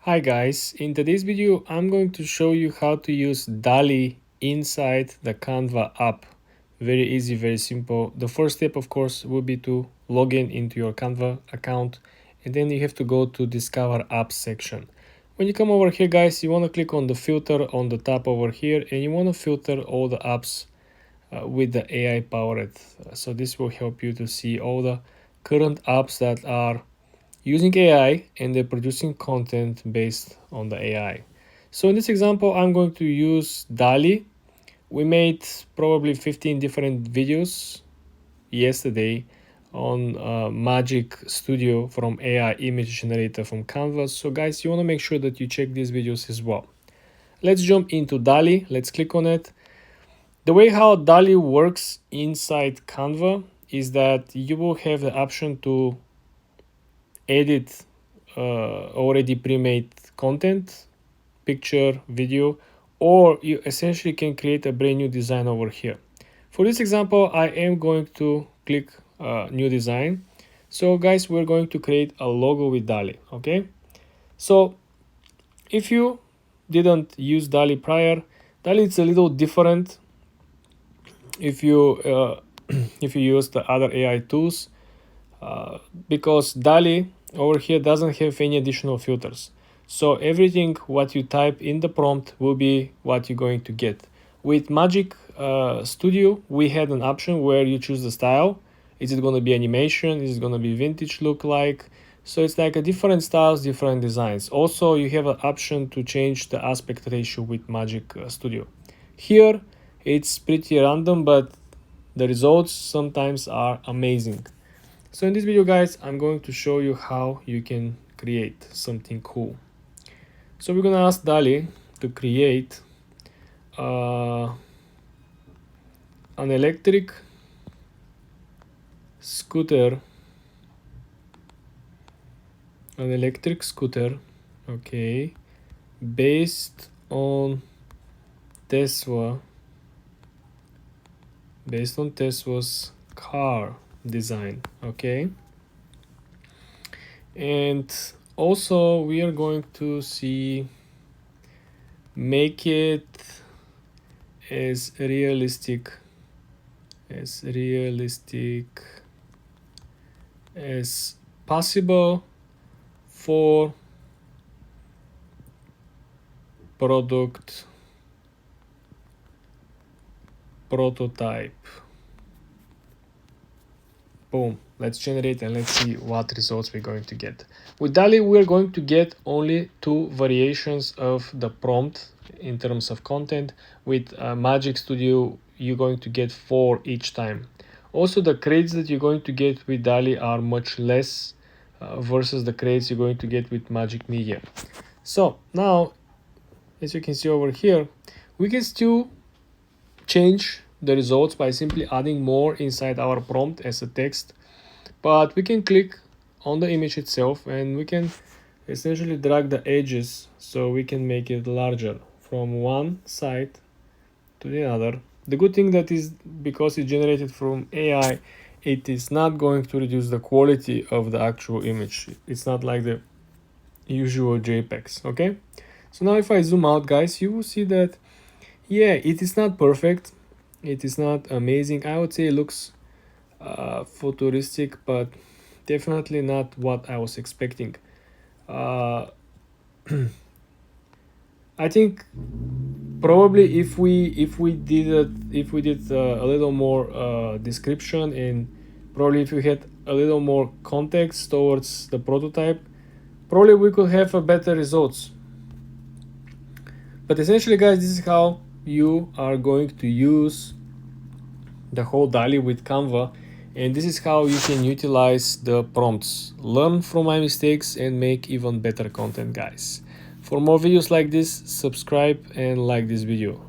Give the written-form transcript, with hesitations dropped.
Hi guys, in today's video I'm going to show you how to use Dalle inside the Canva app. Very easy, very simple. The first step of course will be to log in into your Canva account, and then you have to go to Discover Apps section. When you come over here guys, you want to click on the filter on the top over here, and you want to filter all the apps with the AI powered. So this will help you to see all the current apps that are using AI and they're producing content based on the AI. So in this example, I'm going to use Dalle. We made probably 15 different videos yesterday on Magic Studio from AI image generator from Canva. So guys, you want to make sure that you check these videos as well. Let's jump into Dalle. Let's click on it. The way how Dalle works inside Canva is that you will have the option to edit already pre-made content, picture, video, or you essentially can create a brand new design over here. For this example, I am going to click new design. So guys, we're going to create a logo with Dalle. Okay, so if you didn't use Dalle prior, Dalle is a little different if you if you use the other AI tools, because Dalle over here doesn't have any additional filters. So everything what you type in the prompt will be what you're going to get. With Magic Studio, we had an option where you choose the style. Is it going to be animation? Is it going to be vintage look like? So it's like a different styles, different designs. Also, you have an option to change the aspect ratio with Magic Studio. Here, it's pretty random, but the results sometimes are amazing. So in this video guys, I'm going to show you how you can create something cool. So we're gonna ask Dalle to create an electric scooter, okay, based on Tesla's car design. Okay, and also we are going to see make it as realistic as possible for product prototype. Boom, let's generate and let's see what results we're going to get. With Dalle, we're going to get only two variations of the prompt in terms of content. With Magic Studio, you're going to get 4 each time. Also, the credits that you're going to get with Dalle are much less versus the credits you're going to get with Magic Media. So now, as you can see over here, we can still change the results by simply adding more inside our prompt as a text, but we can click on the image itself and we can essentially drag the edges so we can make it larger from one side to the other. The good thing that is, because it's generated from AI, it is not going to reduce the quality of the actual image. It's not like the usual JPEGs. Okay, so now if I zoom out guys, you will see that yeah, it is not perfect, it is not amazing. I would say it looks futuristic, but definitely not what I was expecting. I think probably if we did a little more description, and probably if we had a little more context towards the prototype, probably we could have a better results. But essentially guys, this is how you are going to use the whole Dalle with Canva, and this is how you can utilize the prompts. Learn from my mistakes and make even better content guys. For more videos like this, subscribe and like this video.